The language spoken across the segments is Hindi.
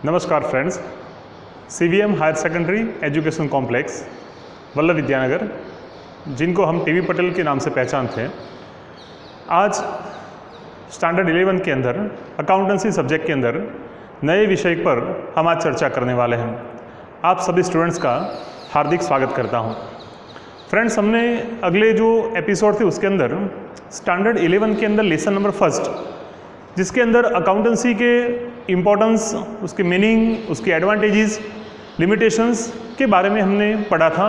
नमस्कार friends, CVM higher secondary education complex Vallabh Vidyanagar, जिनको हम टीवी पटेल के नाम से पहचानते हैं, आज स्टैंडर्ड 11 के अंदर अकाउंटेंसी सब्जेक्ट के अंदर नए विषय पर हम आज चर्चा करने वाले हैं। आप सभी स्टूडेंट्स का हार्दिक स्वागत करता हूं। फ्रेंड्स, हमने अगले जो एपिसोड थे उसके अंदर स्टैंडर्ड 11 के अंदर लेसन नंबर फर्स्ट, जिसके अंदर अकाउंटेंसी के इम्पोर्टेंस, उसके मीनिंग, उसके एडवांटेजेस, लिमिटेशंस के बारे में हमने पढ़ा था,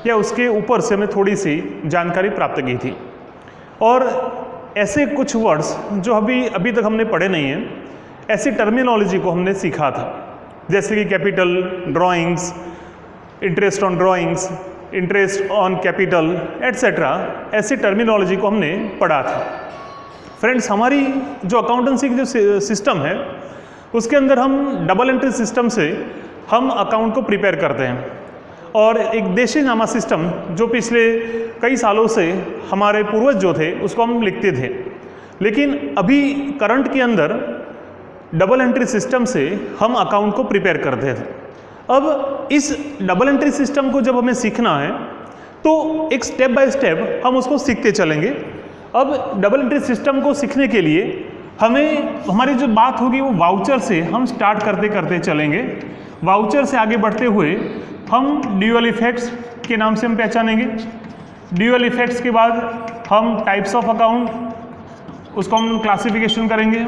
या उसके ऊपर से हमें थोड़ी सी जानकारी प्राप्त की थी। और ऐसे कुछ वर्ड्स जो अभी तक हमने पढ़े नहीं हैं, ऐसी टर्मिनोलॉजी को हमने सीखा था, जैसे कि capital, drawings, interest on drawings, interest on capital etcetera. ऐसी टर्मिनोलॉजी को हमने पढ़ा था। फ्रेंड्स, हमारी जो अकाउंटेंसी की जो सिस्टम है उसके अंदर हम डबल एंट्री सिस्टम से हम अकाउंट को प्रिपेयर करते हैं, और एक देशी नामा सिस्टम जो पिछले कई सालों से हमारे पूर्वज जो थे उसको हम लिखते थे। लेकिन अभी करंट के अंदर डबल एंट्री सिस्टम से हम अकाउंट को प्रिपेयर करते थे। अब इस डबल एंट्री सिस्टम को जब हमें सीखना है तो एक स्टेप बाय स्टेप हम उसको सीखते चलेंगे। अब डबल एंट्री सिस्टम को सीखने के लिए हमारी जो बात होगी वो वाउचर से हम स्टार्ट करते करते चलेंगे। वाउचर से आगे बढ़ते हुए हम ड्यूअल इफेक्ट्स के नाम से हम पहचानेंगे। ड्यूअल इफेक्ट्स के बाद हम टाइप्स ऑफ अकाउंट, उसको हम क्लासिफिकेशन करेंगे।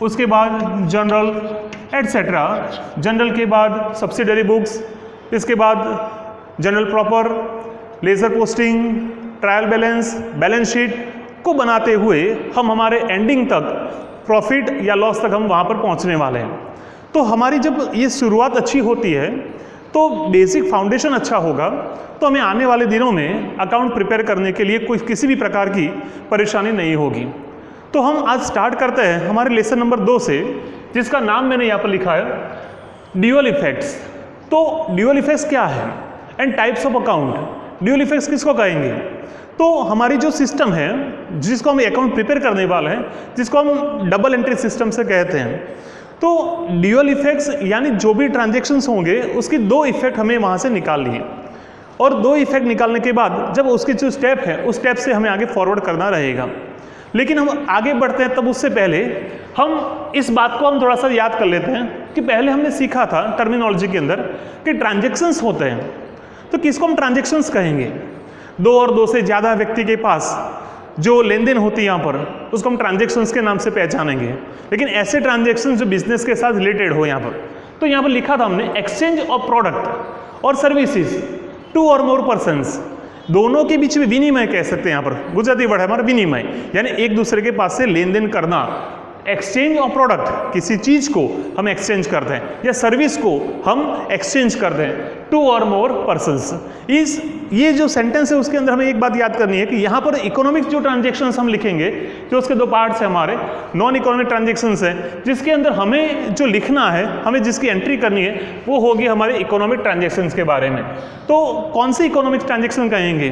उसके बाद जनरल एट्सेट्रा। जनरल के बाद सब्सिडरी बुक्स, इसके बाद general proper, ledger posting, trial balance, balance sheet को बनाते हुए हम हमारे एंडिंग तक, प्रॉफिट या लॉस तक हम वहाँ पर पहुँचने वाले हैं। तो हमारी जब ये शुरुआत अच्छी होती है तो बेसिक फाउंडेशन अच्छा होगा, तो हमें आने वाले दिनों में अकाउंट प्रिपेयर करने के लिए किसी भी प्रकार की परेशानी नहीं होगी। तो हम आज स्टार्ट करते हैं हमारे लेसन नंबर 2 से, जिसका नाम मैंने यहाँ पर लिखा है ड्यूअल इफेक्ट्स। तो ड्यूअल इफेक्ट्स क्या है and types of account. Dual effects किसको कहेंगे? तो हमारी जो सिस्टम है जिसको हम अकाउंट प्रिपेयर करने वाले हैं, जिसको हम डबल एंट्री सिस्टम से कहते हैं, तो ड्यूअल इफेक्ट्स यानी जो भी ट्रांजैक्शंस होंगे उसकी 2 इफेक्ट हमें वहाँ से निकाल लिए, और 2 इफेक्ट निकालने के बाद जब उसकी जो स्टेप है उस स्टेप से हमें आगे फॉरवर्ड करना रहेगा। लेकिन हम आगे बढ़ते हैं तब उससे पहले हम इस बात को हम थोड़ा सा याद कर लेते हैं कि पहले हमने सीखा था टर्मिनोलॉजी के अंदर कि ट्रांजैक्शंस होते हैं। तो किसको हम ट्रांजैक्शंस कहेंगे? 2 और 2 से ज़्यादा व्यक्ति के पास जो लेन देन होती है यहाँ पर, उसको हम ट्रांजैक्शंस के नाम से पहचानेंगे। लेकिन ऐसे ट्रांजैक्शंस जो बिजनेस के साथ रिलेटेड हो यहाँ पर, तो यहाँ पर लिखा था हमने एक्सचेंज ऑफ प्रोडक्ट और सर्विसेज टू और मोर पर्सन्स, दोनों के बीच में विनिमय कह सकते हैं। यहाँ पर गुजराती वर्ड है हमारा विनिमय, यानी एक दूसरे के पास से लेन देन करना। एक्सचेंज ऑफ प्रोडक्ट, किसी चीज को हम एक्सचेंज करते हैं, या सर्विस को हम एक्सचेंज करते हैं टू और मोर पर्सन्स। ये जो सेंटेंस है उसके अंदर हमें एक बात याद करनी है कि यहाँ पर इकोनॉमिक जो ट्रांजैक्शंस हम लिखेंगे, जो उसके 2 पार्ट्स हैं हमारे, नॉन इकोनॉमिक ट्रांजैक्शंस हैं, जिसके अंदर हमें जो लिखना है, हमें जिसकी एंट्री करनी है, वो होगी हमारे इकोनॉमिक ट्रांजैक्शंस के बारे में। तो कौन सी इकोनॉमिक ट्रांजैक्शन कहेंगे?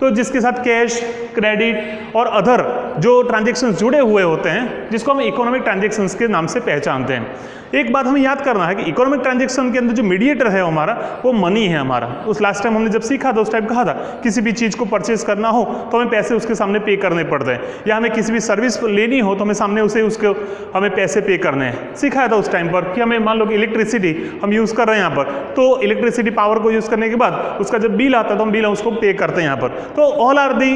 तो जिसके साथ कैश, क्रेडिट और अदर जो ट्रांजैक्शंस जुड़े हुए होते हैं, जिसको हम इकोनॉमिक ट्रांजैक्शंस के नाम से पहचानते हैं। एक बात हमें याद करना है कि इकोनॉमिक ट्रांजैक्शन के अंदर जो मीडिएटर है हमारा, वो मनी है हमारा। उस लास्ट टाइम हमने जब सीखा था उस टाइम कहा था किसी भी चीज़ को परचेज करना हो तो हमें पैसे उसके सामने पे करने पड़ते हैं, या हमें किसी भी सर्विस लेनी हो तो हमें सामने उसको हमें पैसे पे करने हैं। सिखाया था उस टाइम पर कि हमें मान लो कि इलेक्ट्रिसिटी हम यूज़ कर रहे हैं यहाँ पर, तो इलेक्ट्रिसिटी पावर को यूज़ करने के बाद उसका जब बिल आता है तो हम बिल उसको पे करते हैं यहाँ पर। तो all are the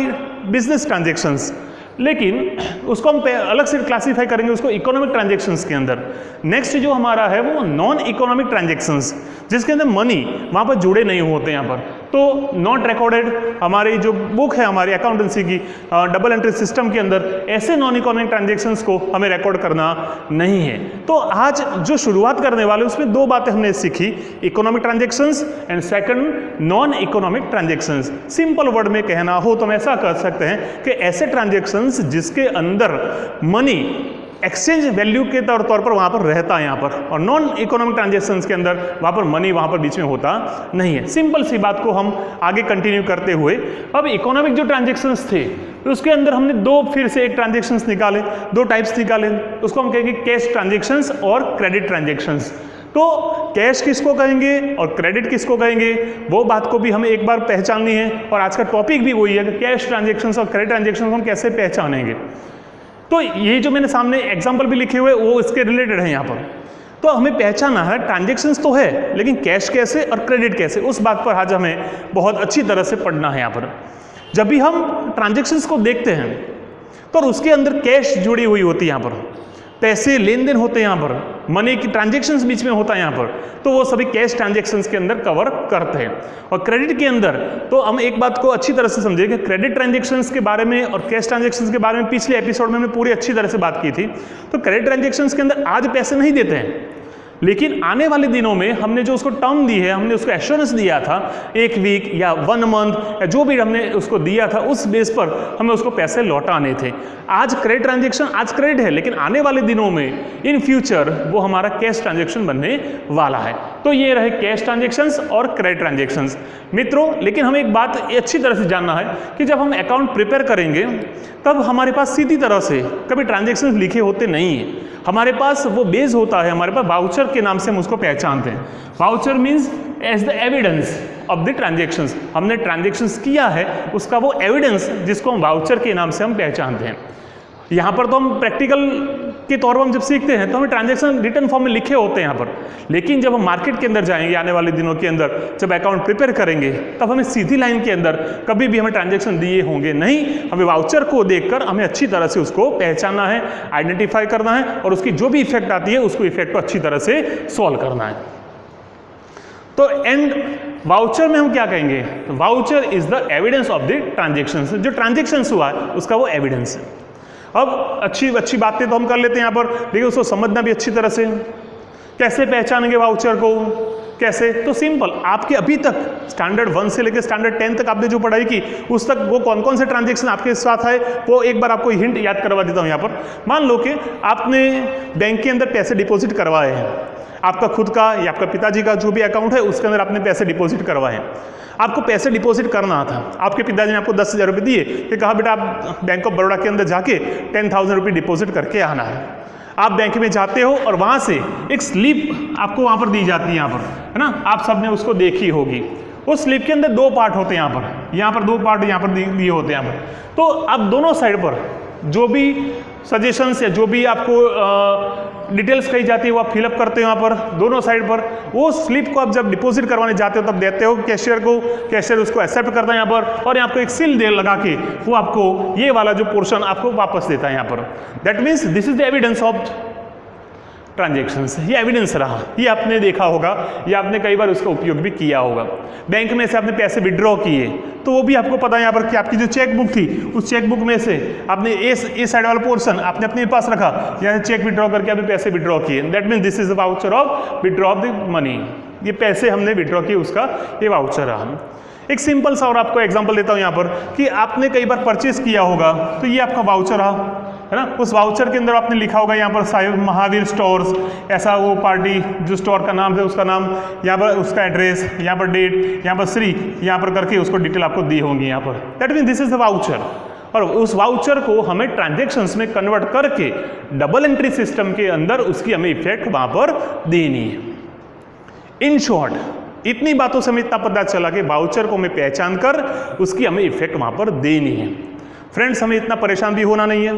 business transactions. लेकिन उसको हम अलग से क्लासीफाई करेंगे उसको इकोनॉमिक ट्रांजैक्शंस के अंदर। नेक्स्ट जो हमारा है वो नॉन इकोनॉमिक ट्रांजैक्शंस, जिसके अंदर मनी वहाँ पर जुड़े नहीं होते यहाँ पर। तो नॉट रिकॉर्डेड हमारी जो बुक है हमारी अकाउंटेंसी की डबल एंट्री सिस्टम के अंदर, ऐसे नॉन इकोनॉमिक ट्रांजैक्शंस को हमें रिकॉर्ड करना नहीं है। तो आज जो शुरुआत करने वाले उसमें 2 बातें हमने सीखी, economic transactions and second non economic transactions. Simple word में कहना हो तो हम ऐसा कर सकते हैं कि ऐसे ट्रांजैक्शंस जिसके अंदर मनी एक्सचेंज वैल्यू के तौर पर वहाँ पर रहता है यहाँ पर, और नॉन इकोनॉमिक ट्रांजैक्शंस के अंदर वहाँ पर मनी वहाँ पर बीच में होता नहीं है। सिंपल सी बात को हम आगे कंटिन्यू करते हुए, अब इकोनॉमिक जो ट्रांजैक्शंस थे उसके अंदर हमने 2 फिर से एक ट्रांजैक्शंस निकाले, 2 टाइप्स निकाले। उसको हम कहेंगे कैश ट्रांजैक्शंस और क्रेडिट ट्रांजैक्शंस। तो कैश किसको कहेंगे और क्रेडिट किसको कहेंगे, वो बात को भी हमें एक बार पहचाननी है। और आज का टॉपिक भी वही है कि कैश ट्रांजेक्शन्स और क्रेडिट ट्रांजेक्शन्स को हम कैसे पहचानेंगे। तो ये जो मैंने सामने एग्जाम्पल भी लिखे हुए वो इसके रिलेटेड है यहाँ पर। तो हमें पहचानना है ट्रांजेक्शन्स तो है, लेकिन कैश कैसे और क्रेडिट कैसे, उस बात पर आज हमें बहुत अच्छी तरह से पढ़ना है यहाँ पर। जब भी हम ट्रांजेक्शन्स को देखते हैं तो उसके अंदर कैश जुड़ी हुई होती है, यहाँ पर पैसे लेन देन होते हैं, यहाँ पर मनी की ट्रांजेक्शन्स बीच में होता है यहाँ पर, तो वो सभी कैश ट्रांजेक्शन्स के अंदर कवर करते हैं। और क्रेडिट के अंदर तो हम एक बात को अच्छी तरह से समझें कि क्रेडिट ट्रांजेक्शन्स के बारे में और कैश ट्रांजेक्शन्स के बारे में पिछले एपिसोड में हमने पूरी अच्छी तरह से बात की थी। तो क्रेडिट ट्रांजेक्शन्स के अंदर आज पैसे नहीं देते हैं, लेकिन आने वाले दिनों में हमने जो उसको टर्म दी है, हमने उसको एश्योरेंस दिया था 1 वीक या 1 मंथ या जो भी हमने उसको दिया था, उस बेस पर हमें उसको पैसे लौटाने थे। आज क्रेडिट ट्रांजेक्शन आज क्रेडिट है, लेकिन आने वाले दिनों में इन फ्यूचर वो हमारा कैश ट्रांजेक्शन बनने वाला है। तो ये रहे कैश ट्रांजेक्शन्स और क्रेडिट ट्रांजेक्शन्स मित्रों। लेकिन हमें एक बात अच्छी तरह से जानना है कि जब हम अकाउंट प्रिपेयर करेंगे तब हमारे पास सीधी तरह से कभी ट्रांजेक्शन्स लिखे होते नहीं हैं। हमारे पास वो बेस होता है, हमारे पास वाउचर के नाम से हम उसको पहचानते हैं। Voucher means as the evidence of the transactions, हमने ट्रांजेक्शन्स किया है उसका वो एविडेंस जिसको हम वाउचर के नाम से हम पहचानते हैं। यहाँ पर तो हम प्रैक्टिकल के तौर पर हम जब सीखते हैं तो हमें ट्रांजेक्शन रिटर्न फॉर्म में लिखे होते हैं यहाँ पर, लेकिन जब हम मार्केट के अंदर जाएंगे आने वाले दिनों के अंदर, जब अकाउंट प्रिपेयर करेंगे तब हमें सीधी लाइन के अंदर कभी भी हमें ट्रांजेक्शन दिए होंगे नहीं। हमें वाउचर को देखकर हमें अच्छी तरह से उसको पहचानना है, आइडेंटिफाई करना है और उसकी जो भी इफेक्ट आती है उसको इफेक्ट को अच्छी तरह से सॉल्व करना है। तो एंड वाउचर में हम क्या कहेंगे, voucher is the evidence of the transaction, जो ट्रांजेक्शन हुआ है उसका वो एविडेंस है। अब अच्छी बातें तो हम कर लेते हैं यहाँ पर, लेकिन उसको समझना भी अच्छी तरह से। कैसे पहचानेंगे वाउचर को, कैसे, तो सिंपल, आपके अभी तक स्टैंडर्ड 1 से लेकर स्टैंडर्ड 10 तक आपने जो पढ़ाई की उस तक वो कौन कौन से ट्रांजेक्शन आपके साथ है वो एक बार आपको हिंट याद करवा देता हूँ यहाँ पर। मान लो कि आपने बैंक के अंदर पैसे डिपॉजिट करवाए हैं, आपका खुद का या आपका पिताजी का जो भी अकाउंट है उसके अंदर आपने पैसे डिपॉजिट करवाए हैं। आपको पैसे डिपॉजिट करना था, आपके पिताजी ने आपको 10,000 रुपये दिए कि कहा बेटा आप बैंक ऑफ बड़ौदा के अंदर जाके 10,000 रुपये डिपॉजिट करके आना है। आप बैंक में जाते हो और वहाँ से एक स्लिप आपको वहाँ पर दी जाती है, यहाँ पर है ना, आप सबने उसको देखी होगी। उस स्लिप के अंदर 2 पार्ट होते हैं, यहाँ पर 2 पार्ट यहाँ पर दिए होते हैं यहाँ पर। तो आप दोनों साइड पर जो भी सजेशंस या जो भी आपको डिटेल्स कही जाती है वो आप फिलअप करते हो यहाँ पर दोनों साइड पर। वो स्लिप को आप जब डिपॉजिट करवाने जाते हो तब देते हो कैशियर को, कैशियर उसको एक्सेप्ट करता है यहाँ पर और आपको एक सील दे लगा के वो आपको ये वाला जो पोर्शन आपको वापस देता है यहाँ पर। That means this is the evidence of transactions, ये एविडेंस रहा, ये आपने देखा होगा या आपने कई बार उसका उपयोग भी किया होगा। बैंक में से आपने पैसे विड्रॉ किए तो वो भी आपको पता है यहाँ पर कि आपकी जो चेक बुक थी उस चेक बुक में से आपने ए साइड वाला पोर्शन आपने अपने पास रखा, यहाँ से चेक विड्रॉ करके आपने पैसे विड्रॉ किए। That means this is the voucher of withdraw of the money, ये पैसे हमने विड्रॉ किए उसका ये वाउचर रहा। एक सिंपल सा और आपको एग्जांपल देता हूँ यहाँ पर कि आपने कई बार परचेस किया होगा तो ये आपका वाउचर रहा, है ना। उस वाउचर के अंदर आपने लिखा होगा यहाँ पर साई महावीर स्टोर्स, ऐसा वो पार्टी जो स्टोर का नाम है उसका नाम, यहाँ पर उसका एड्रेस, यहाँ पर डेट, यहाँ पर श्री, यहाँ पर करके उसको डिटेल आपको दी होंगी यहाँ पर। That means this is the voucher. और उस वाउचर को हमें ट्रांजेक्शन्स में कन्वर्ट करके डबल एंट्री सिस्टम के अंदर उसकी हमें इफेक्ट वहाँ पर देनी है। इन शॉर्ट इतनी बातों से हमें इतना पता चला कि वाउचर को हमें पहचान कर उसकी हमें इफेक्ट वहाँ पर देनी है। फ्रेंड्स, हमें इतना परेशान भी होना नहीं है,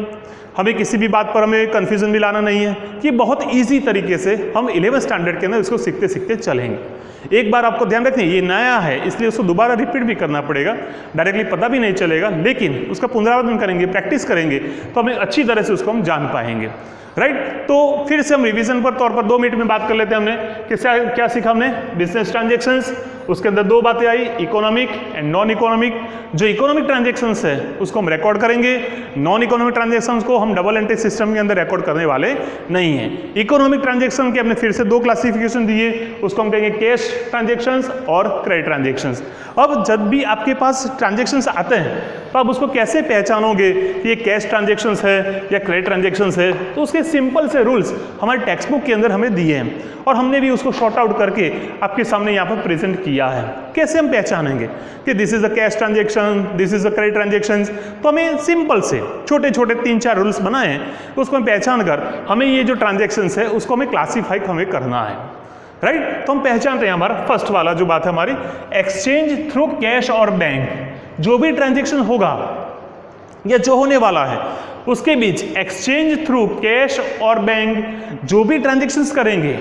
हमें किसी भी बात पर हमें कन्फ्यूजन भी लाना नहीं है कि बहुत इजी तरीके से हम 11th स्टैंडर्ड के अंदर इसको सीखते सीखते चलेंगे। एक बार आपको ध्यान रखना ये नया है इसलिए उसको दोबारा रिपीट भी करना पड़ेगा, डायरेक्टली पता भी नहीं चलेगा, लेकिन उसका पुनरावृत्ति करेंगे, प्रैक्टिस करेंगे तो हमें अच्छी तरह से उसको हम जान पाएंगे। राइट, तो फिर से हम रिवीजन पर तौर पर 2 मिनट में बात कर लेते हैं। हमने क्या सीखा, हमने बिजनेस ट्रांजेक्शंस, उसके अंदर 2 बातें आई, इकोनॉमिक एंड नॉन इकोनॉमिक। जो इकोनॉमिक ट्रांजेक्शंस है उसको हम रिकॉर्ड करेंगे, नॉन इकोनॉमिक ट्रांजेक्शंस को हम डबल एंट्री सिस्टम के अंदर रिकॉर्ड करने वाले नहीं है। इकोनॉमिक ट्रांजेक्शन के हमने फिर से 2 क्लासिफिकेशन दिए, उसको हम कहेंगे कैश ट्रांजेक्शंस और क्रेडिट ट्रांजेक्शंस। अब जब भी आपके पास ट्रांजेक्शंस आते हैं तो आप उसको कैसे पहचानोगे कि ये कैश ट्रांजेक्शंस है या क्रेडिट ट्रांजेक्शंस है, तो उसके सिंपल से रूल्स हमारे टेक्स्ट बुक के अंदर हमें दिए हैं और हमने भी उसको शॉर्ट आउट करके आपके सामने यहाँ पर प्रेजेंट किया है। कैसे हम पहचानेंगे कि this is a cash transaction, this is a credit transaction, तो हमें सिंपल से छोटे छोटे 3-4 रूल्स बनाए हैं, उसको हम पहचान कर हमें ये जो ट्रांजेक्शंस है उसको हमें क्लासीफाई हमें करना है। राइट। तो हम पहचानते हैं हमारा फर्स्ट वाला जो बात है हमारी, एक्सचेंज थ्रू कैश और बैंक। जो भी ट्रांजेक्शन होगा या जो होने वाला है उसके बीच एक्सचेंज थ्रू कैश और बैंक, जो भी ट्रांजेक्शन्स करेंगे,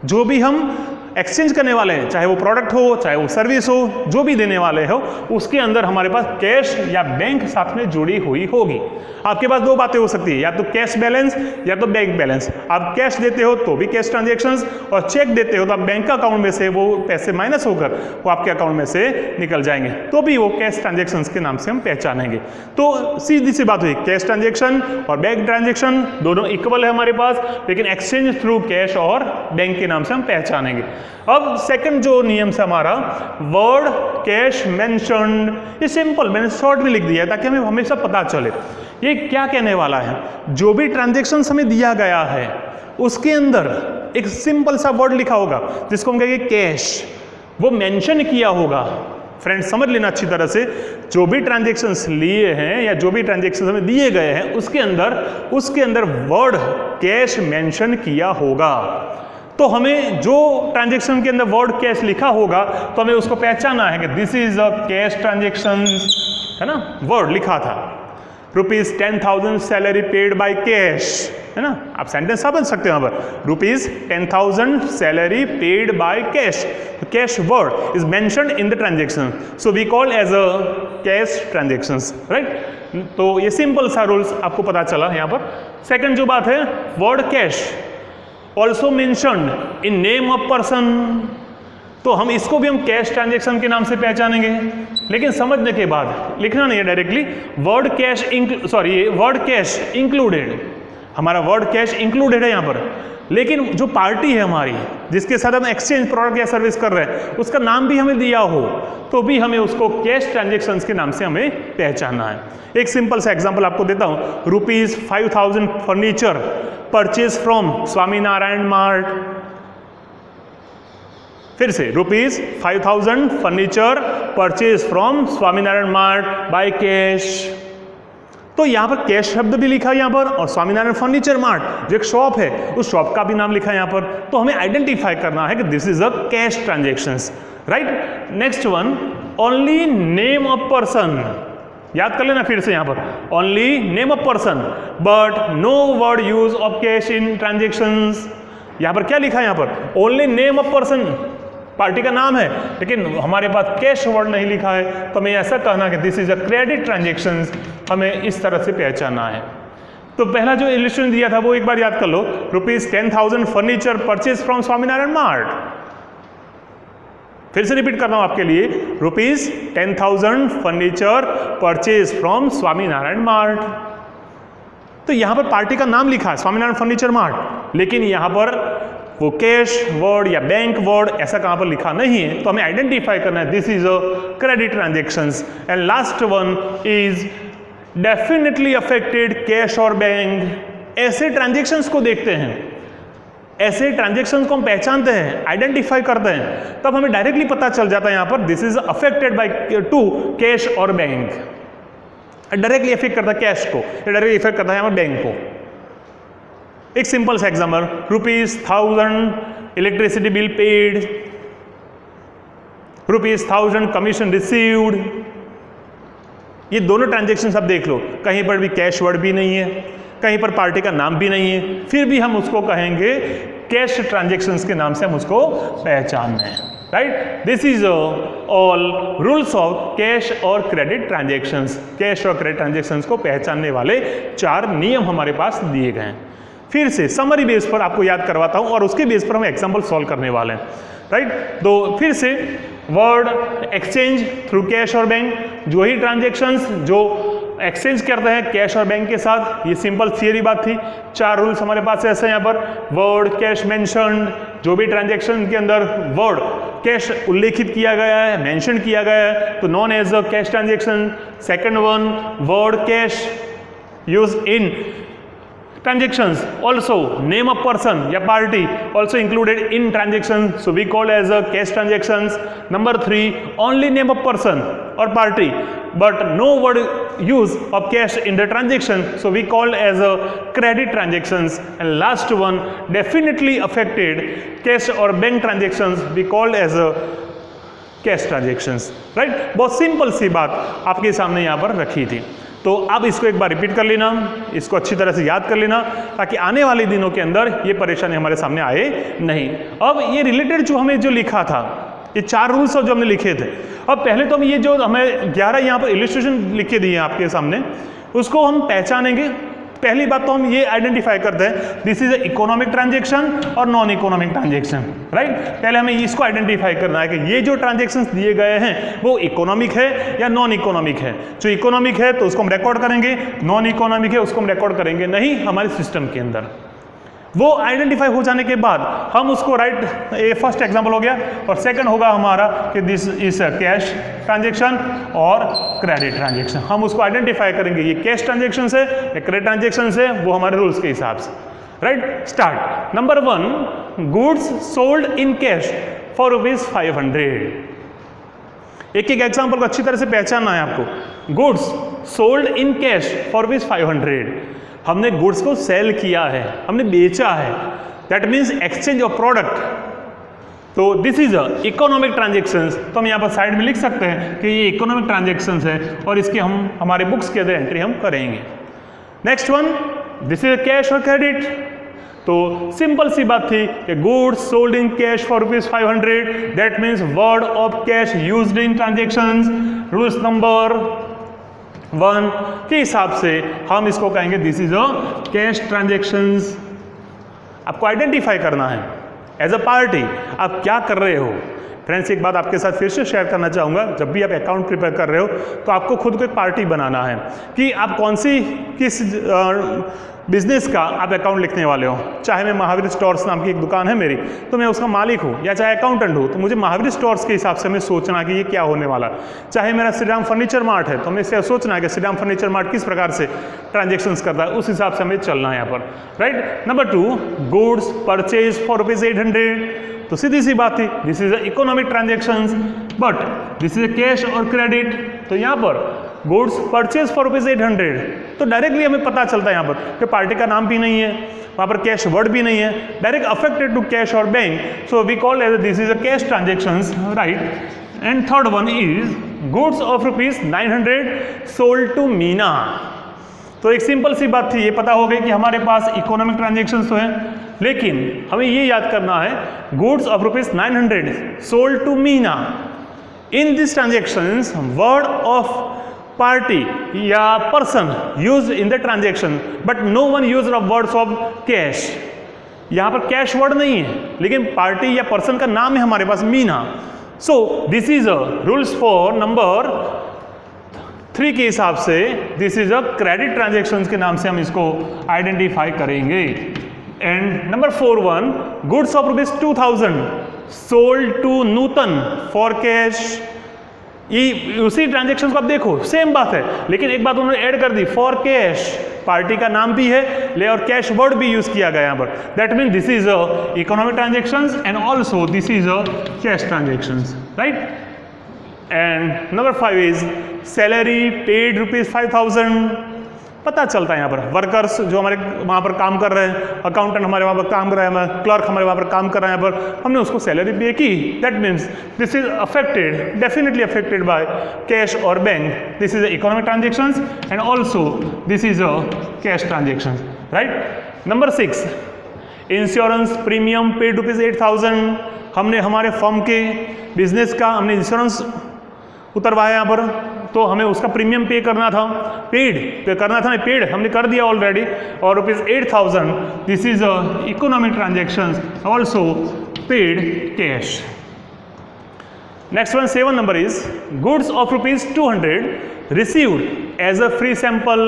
जो भी हम एक्सचेंज करने वाले हैं, चाहे वो प्रोडक्ट हो चाहे वो सर्विस हो, जो भी देने वाले हो, उसके अंदर हमारे पास कैश या बैंक साथ में जुड़ी हुई होगी। आपके पास दो बातें हो सकती है, या तो कैश बैलेंस या तो बैंक बैलेंस। आप कैश देते हो तो भी कैश ट्रांजेक्शंस, और चेक देते हो तो आप बैंक अकाउंट में से वो पैसे माइनस होकर वो आपके अकाउंट में से निकल जाएंगे, तो भी वो कैश ट्रांजेक्शंस के नाम से हम पहचानेंगे। तो सीधी सी बात हुई, कैश ट्रांजेक्शन और बैंक ट्रांजेक्शन दोनों इक्वल है हमारे पास, लेकिन एक्सचेंज थ्रू कैश और बैंक के नाम से हम पहचानेंगे। अब सेकंड जो नियम से हमारा, वर्ड कैश मेंशन्ड, ये सिंपल मैंने शॉर्ट में लिख दिया है ताकि हमें हमेशा पता चले ये क्या कहने वाला है। जो भी ट्रांजेक्शन्स हमें दिया गया है उसके अंदर एक सिंपल सा वर्ड लिखा होगा जिसको हम कहेंगे कैश, वो मेंशन किया होगा। फ्रेंड्स समझ लेना अच्छी तरह से, जो भी ट्रांजेक्शन्स लिए हैं या जो भी ट्रांजेक्शन्स हमें दिए गए हैं उसके अंदर वर्ड कैश मेंशन किया होगा। तो हमें जो ट्रांजेक्शन के अंदर वर्ड कैश लिखा होगा तो हमें उसको पहचाना है कि this is a cash transaction, है ना। वर्ड लिखा था ₹10,000 सैलरी पेड बाय कैश, है ना। आप सेंटेंस समझ सकते हो यहाँ पर, ₹10,000 salary paid by cash. Cash word is mentioned in the transaction, so we call as a cash transactions, right. तो ये सिंपल सा रूल्स आपको पता चला यहाँ पर। सेकंड जो बात है, word cash also mentioned in name of person, तो हम इसको भी हम कैश ट्रांजेक्शन के नाम से पहचानेंगे, लेकिन समझने के बाद लिखना नहीं है डायरेक्टली। वर्ड कैश इंक्लूडेड, हमारा वर्ड कैश इंक्लूडेड है यहाँ पर, लेकिन जो पार्टी है हमारी जिसके साथ हम एक्सचेंज प्रोडक्ट या सर्विस कर रहे हैं उसका नाम भी हमें दिया हो तो भी हमें उसको कैश ट्रांजेक्शन्स के नाम से हमें पहचानना है। एक सिंपल सा एग्जांपल आपको देता हूँ, ₹5,000 furniture purchase from Swaminarayan mart. फिर से, ₹5,000 furniture purchase from Swaminarayan mart by cash. तो यहाँ पर कैश शब्द भी लिखा है यहाँ पर, और स्वामीनारायण फर्नीचर मार्ट जो एक शॉप है उस शॉप का भी नाम लिखा है यहाँ पर। तो हमें आइडेंटिफाई करना है कि this is a cash transactions, right. Next one, only name of person, याद कर लेना फिर से यहाँ पर, only name of person but no word use of cash in transactions. यहाँ पर क्या लिखा है यहाँ पर, only name of person, party का नाम है लेकिन हमारे पास कैश वर्ड नहीं लिखा है, तो हमें ऐसा कहना कि this is a credit transactions, हमें इस तरह से पहचानना है। तो पहला जो इलस्ट्रेशन दिया था वो एक बार याद कर लो, ₹10,000 furniture purchase from Swaminarayan mart. फिर से रिपीट कर रहा हूं आपके लिए, ₹10,000 furniture purchase from Swaminarayan mart. तो यहां पर पार्टी का नाम लिखा है स्वामीनारायण फर्नीचर मार्ट, लेकिन यहां पर वो कैश वर्ड या बैंक वर्ड ऐसा कहां पर लिखा नहीं है, तो हमें आइडेंटिफाई करना है this is a credit transactions. And last one is definitely affected cash और बैंक। ऐसे ट्रांजेक्शन्स को देखते हैं, ऐसे ट्रांजेक्शन्स को हम पहचानते हैं, आइडेंटिफाई करते हैं, तब हमें डायरेक्टली पता चल जाता है यहाँ पर this is affected by two cash और बैंक। डायरेक्टली इफेक्ट करता है कैश को, डायरेक्टली इफेक्ट करता है यहाँ पर बैंक को। एक सिंपल सा example, ₹1,000 electricity bill paid, ₹1,000 commission received. ये दोनों ट्रांजेक्शन आप देख लो, कहीं पर भी कैश वर्ड भी नहीं है, कहीं पर पार्टी का नाम भी नहीं है, फिर भी हम उसको कहेंगे कैश ट्रांजेक्शंस के नाम से हम उसको पहचानते हैं, right. This is all rules of cash और क्रेडिट ट्रांजेक्शंस। कैश और क्रेडिट ट्रांजेक्शंस को पहचानने वाले 4 नियम हमारे पास दिए गए हैं। फिर से समरी बेस पर आपको याद करवाता हूं और उसके बेस पर हम एग्जाम्पल सॉल्व करने वाले हैं, राइट। तो फिर से, वर्ड एक्सचेंज थ्रू कैश और बैंक, जो ही ट्रांजेक्शंस जो एक्सचेंज करते हैं कैश और बैंक के साथ, ये सिंपल थियरी बात थी। 4 रूल्स हमारे पास ऐसे हैं यहाँ पर, वर्ड कैश मेंशन्ड, जो भी ट्रांजेक्शन के अंदर वर्ड कैश उल्लेखित किया गया है, मेंशन किया गया है, तो non as a cash transaction. Second one, word cash use in transactions, also name of person या party also included in transaction, so we call as a cash transactions. Number 3, only name of person or party but no word use of cash in the transaction, so we called as a credit transactions. And last one, definitely affected cash or bank transactions, we called as a cash transactions, right. बहुत सिंपल सी बात आपके सामने यहाँ पर रखी थी। तो अब इसको एक बार रिपीट कर लेना, इसको अच्छी तरह से याद कर लेना, ताकि आने वाले दिनों के अंदर ये परेशानी हमारे सामने आए नहीं। अब ये रिलेटेड जो हमें जो लिखा था, ये 4 रूल्स जो हमने लिखे थे, अब पहले तो हम ये जो हमें 11 यहाँ पर इलस्ट्रेशन लिख के दिए हैं आपके सामने, उसको हम पहचानेंगे। पहली बात तो हम ये आइडेंटिफाई करते हैं, दिस इज इकोनॉमिक ट्रांजेक्शन और नॉन इकोनॉमिक ट्रांजेक्शन, राइट। पहले हमें इसको आइडेंटिफाई करना है कि ये जो ट्रांजेक्शन्स दिए गए हैं वो इकोनॉमिक है या नॉन इकोनॉमिक है। जो इकोनॉमिक है तो उसको हम रिकॉर्ड करेंगे, नॉन इकोनॉमिक है उसको हम रिकॉर्ड करेंगे नहीं हमारे सिस्टम के अंदर। वो आइडेंटिफाई हो जाने के बाद हम उसको राइट, ये फर्स्ट एग्जांपल हो गया, और सेकंड होगा हमारा कि दिस इज कैश ट्रांजेक्शन और क्रेडिट ट्रांजेक्शन। हम उसको आइडेंटिफाई करेंगे ये कैश ट्रांजेक्शन है या क्रेडिट ट्रांजेक्शन है, वो हमारे रूल्स के हिसाब से, right. Start. Number 1, goods sold in cash for ₹500। एक एक एग्जाम्पल को अच्छी तरह से पहचानना है आपको। Goods sold in cash for ₹500, हमने गुड्स को सेल किया है, हमने बेचा है, that means exchange of product. तो this is a economic transactions, तो हम यहाँ पर साइड में लिख सकते हैं कि ये इकोनॉमिक ट्रांजेक्शंस है और इसके हम हमारे बुक्स के अंदर एंट्री हम करेंगे। Next one, this is cash और क्रेडिट। तो सिंपल सी बात थी कि goods sold in cash for ₹500, that means word of cash used in transactions. Rules number 1 के हिसाब से हम इसको कहेंगे this is a cash transactions. आपको आइडेंटिफाई करना है एज अ पार्टी आप क्या कर रहे हो। फ्रेंड्स, एक बात आपके साथ फिर से शेयर करना चाहूँगा, जब भी आप अकाउंट प्रिपेयर कर रहे हो तो आपको खुद को एक पार्टी बनाना है कि आप किस बिजनेस का आप अकाउंट लिखने वाले हो। चाहे मैं महावीर स्टोर्स नाम की एक दुकान है मेरी, तो मैं उसका मालिक हूँ, या चाहे अकाउंटेंट हूँ, तो मुझे महावीर स्टोर्स के हिसाब से हमें सोचना कि ये क्या होने वाला। चाहे मेरा श्रीराम फर्नीचर मार्ट है, तो हमें इसे सोचना है कि श्रीराम फर्नीचर मार्ट किस प्रकार से ट्रांजेक्शंस करता है, उस हिसाब से हमें चलना है यहाँ पर, right. Number 2, goods purchase for ₹800, तो सीधी सी बात थी, this is economic transactions, but this is cash और क्रेडिट। तो यहाँ पर गुड्स परचेज फॉर ₹800, तो डायरेक्टली हमें पता चलता है यहाँ पर कि पार्टी का नाम भी नहीं है, वहाँ पर कैश वर्ड भी नहीं है, डायरेक्ट अफेक्टेड टू कैश और bank, so we call as this is a cash transactions, right. And third one is goods of ₹900 sold to Meena. तो एक सिंपल सी बात थी, ये पता हो गई कि हमारे पास इकोनॉमिक ट्रांजेक्शंस तो हैं, लेकिन हमें ये याद करना है goods of ₹900 sold to Meena. In this transactions word of party या person use in the transaction, but no one use of words of cash. यहाँ पर कैश वर्ड नहीं है, लेकिन पार्टी या पर्सन का नाम है हमारे पास Meena. So this is a rules for number 3 के हिसाब से this is a credit transactions के नाम से हम इसको आइडेंटिफाई करेंगे। And number 4, goods of ₹2000 sold to Nutan for cash. ये उसी ट्रांजेक्शन को आप देखो, सेम बात है, लेकिन एक बात उन्होंने ऐड कर दी, फॉर कैश। पार्टी का नाम भी है ले और कैश वर्ड भी यूज किया गया यहाँ पर, that mean this is a economic transactions and also this is a cash transactions, right. And number 5 is salary paid ₹5000। पता चलता है यहाँ पर वर्कर्स जो हमारे वहाँ पर काम कर रहे हैं, अकाउंटेंट हमारे वहाँ पर काम कर रहे हैं, क्लर्क हमारे वहाँ पर काम कर रहे हैं, यहाँ पर हमने उसको सैलरी पे की, that means this is affected, definitely affected by cash और bank. This is economic transactions and also this is a cash transactions, right. Number 6, insurance premium paid ₹8000। हमने हमारे फर्म के बिजनेस का हमने इंश्योरेंस उतरवाया यहाँ पर, तो हमें उसका प्रीमियम पे करना था, पे करना था, पेड हमने कर दिया ऑलरेडी, और ₹8000 this is a economic transactions, also paid cash. Next one 7 number is goods of ₹200 received as a free sample.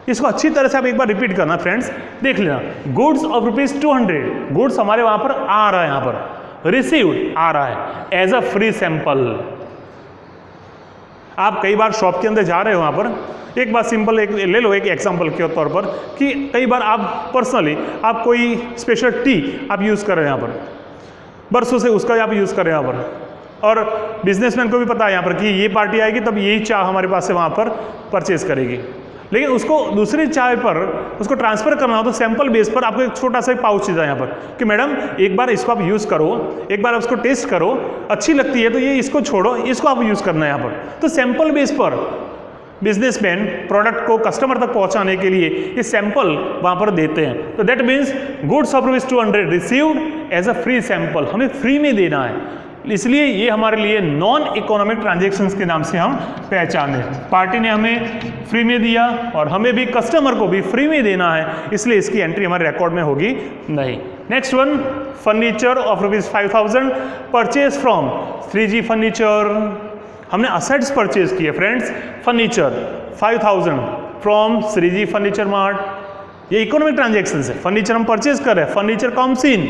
इसको अच्छी तरह से आप एक बार रिपीट करना फ्रेंड्स, देख लेना। गुड्स ऑफ ₹200, गुड्स हमारे वहां पर आ रहा है, यहाँ पर रिसीव्ड आ रहा है एज अ फ्री सैंपल। आप कई बार शॉप के अंदर जा रहे हो, वहाँ पर एक बात सिंपल एक ले लो, एक एग्जांपल के तौर पर, कि कई बार आप पर्सनली आप कोई स्पेशल टी आप यूज़ कर रहे हैं यहाँ पर, बरसों से उसका आप यूज़ कर रहे हैं यहाँ पर, और बिजनेसमैन को भी पता है यहाँ पर कि ये पार्टी आएगी तब यही चाय हमारे पास से वहाँ पर परचेज करेगी, लेकिन उसको दूसरी चाय पर उसको ट्रांसफ़र करना हो तो सैंपल बेस पर आपको एक छोटा सा पाउच चाहिए यहाँ पर कि मैडम एक बार इसको आप यूज़ करो, एक बार उसको टेस्ट करो, अच्छी लगती है तो ये इसको छोड़ो, इसको आप यूज़ करना है यहाँ पर। तो सैंपल बेस पर बिजनेसमैन प्रोडक्ट को कस्टमर तक पहुंचाने के लिए ये सैंपल वहाँ पर देते हैं। तो that means goods of ₹200 received as a free sample, हमें फ्री में देना है, इसलिए ये हमारे लिए नॉन इकोनॉमिक ट्रांजैक्शंस के नाम से हम पहचाने। पार्टी ने हमें फ्री में दिया और हमें भी कस्टमर को भी फ्री में देना है, इसलिए इसकी एंट्री हमारे रिकॉर्ड में होगी नहीं। Next one, furniture of ₹5,000 purchase from 3G furniture. हमने असेट्स परचेज किए friends, furniture 5,000 from 3G furniture mart, ये इकोनॉमिक ट्रांजैक्शन है। फर्नीचर हम परचेज कर रहे हैं, furniture comes in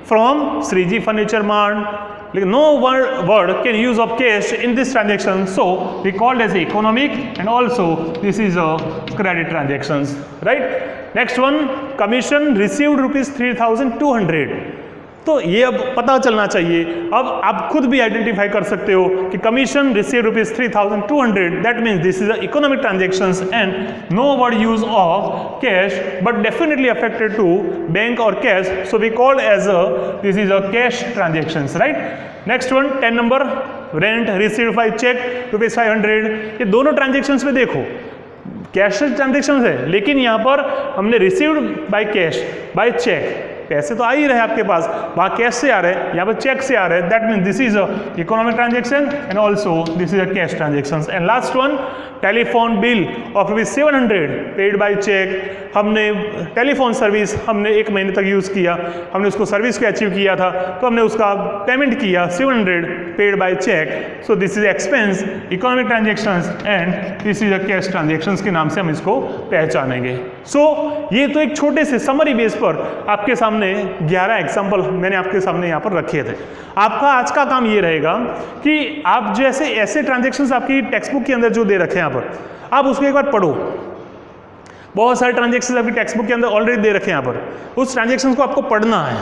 from 3G furniture mart, लेकिन no word can use of cash in this transaction, so we called as economic and also this is a credit transactions, right? Next one, commission received ₹3,200। तो ये अब पता चलना चाहिए, अब आप खुद भी आइडेंटिफाई कर सकते हो कि commission receive ₹3,200, that means this is a economic transactions and no word use of cash but definitely affected to bank और cash, so we called as a this is a cash transactions, right. Next one, 10 number, rent received by cheque ₹500। ये दोनों ट्रांजेक्शंस में देखो कैश ट्रांजेक्शन है, लेकिन यहाँ पर हमने received by cash by cheque, पैसे तो आ ही रहे आपके पास, वहाँ कैश से आ रहे हैं, यहाँ पर चेक से आ रहे हैं, that mean this is a economic transaction and also this is a cash transaction. And last one, telephone bill of ₹700 paid by cheque. हमने टेलीफोन सर्विस हमने 1 महीने तक यूज़ किया, हमने उसको सर्विस को अचीव किया था तो हमने उसका पेमेंट किया 700 paid by cheque, so this is expense, economic transactions and this is a cash transactions के नाम से हम इसको पहचानेंगे। सो ये तो एक छोटे से समरी बेस पर आपके सामने 11 एग्जाम्पल मैंने आपके सामने यहाँ पर रखे थे। आपका आज का काम ये रहेगा कि आप जैसे ऐसे ट्रांजेक्शंस आपकी टेक्स्ट बुक के अंदर जो दे रखे हैं यहाँ पर, आप उसको एक बार पढ़ो। बहुत सारे ट्रांजेक्शंस आपकी टेक्स्ट बुक के अंदर ऑलरेडी दे रखे हैं यहाँ पर, उस ट्रांजेक्शंस को आपको पढ़ना है,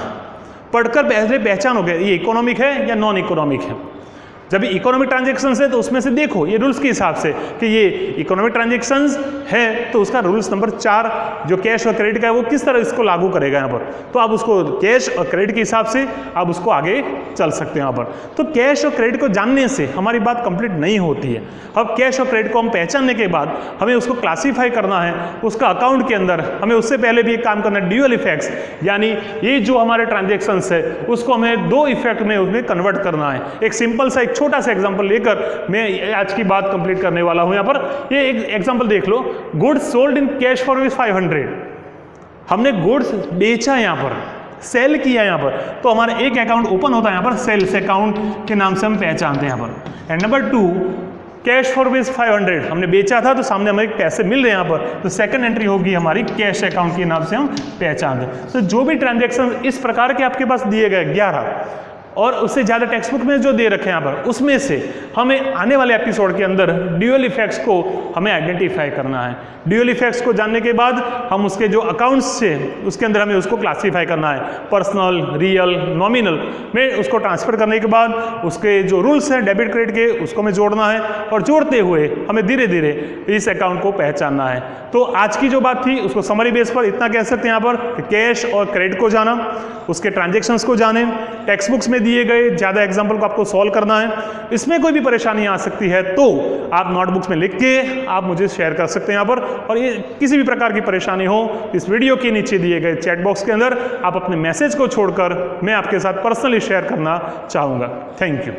पढ़कर पहले पहचानोगे ये इकोनॉमिक है या नॉन इकोनॉमिक है। जब इकोनॉमिक ट्रांजेक्शंस है तो उसमें से देखो ये रूल्स के हिसाब से कि ये इकोनॉमिक ट्रांजेक्शंस है तो उसका रूल्स नंबर 4 जो कैश और क्रेडिट का है वो किस तरह इसको लागू करेगा यहाँ पर, तो आप उसको कैश और क्रेडिट के हिसाब से आप उसको आगे चल सकते हैं यहाँ पर। तो कैश और क्रेडिट को जानने से हमारी बात कंप्लीट नहीं होती है। अब कैश और क्रेडिट को हम पहचानने के बाद हमें उसको क्लासीफाई करना है, उसका अकाउंट के अंदर हमें उससे पहले भी एक काम करना है, ड्यूअल इफेक्ट्स, यानी ये जो हमारे ट्रांजेक्शंस है उसको हमें 2 इफेक्ट में उसमें कन्वर्ट करना है। एक सिंपल सा एक छोटा सा एग्जांपल लेकर मैं आज की बात कंप्लीट करने वाला हूं। यहाँ पर ये एक एग्जांपल देख लो, goods sold in cash for ₹500। हमने गुड्स बेचा यहाँ पर, सेल किया यहाँ पर, तो हमारा एक अकाउंट ओपन होता है यहाँ पर, सेल्स अकाउंट के नाम से हम पहचानते हैं यहाँ पर। एंड नंबर 2, कैश फॉर ₹500 हमने बेचा था तो सामने हमें पैसे मिल रहे हैं यहाँ पर, तो सेकंड एंट्री होगी हमारी कैश अकाउंट के नाम से हम पहचानते हैं। तो जो भी ट्रांजेक्शन इस प्रकार के आपके पास दिए गए 11 और उससे ज़्यादा टेक्स्ट बुक में जो दे रखे हैं यहाँ पर, उसमें से हमें आने वाले एपिसोड के अंदर ड्यूअल इफेक्ट्स को हमें आइडेंटिफाई करना है। ड्यूअल इफेक्ट्स को जानने के बाद हम उसके जो अकाउंट्स से उसके अंदर हमें उसको क्लासीफाई करना है, पर्सनल, रियल, नॉमिनल में उसको ट्रांसफर करने के बाद उसके जो रूल्स हैं डेबिट क्रेडिट के उसको हमें जोड़ना है और जोड़ते हुए हमें धीरे धीरे इस अकाउंट को पहचानना है। तो आज की जो बात थी उसको समरी बेस पर इतना कह सकते हैं यहाँ पर कि कैश और क्रेडिट को जाना, उसके ट्रांजेक्शन्स को जाने, टेक्स्ट बुक्स में दिए गए ज़्यादा एग्जाम्पल को आपको सॉल्व करना है। इसमें कोई भी परेशानी आ सकती है तो आप नोटबुक्स में लिख के आप मुझे शेयर कर सकते हैं यहाँ पर, और ये किसी भी प्रकार की परेशानी हो इस वीडियो के नीचे दिए गए चैट बॉक्स के अंदर आप अपने मैसेज को छोड़कर मैं आपके साथ पर्सनली शेयर करना चाहूँगा। Thank you.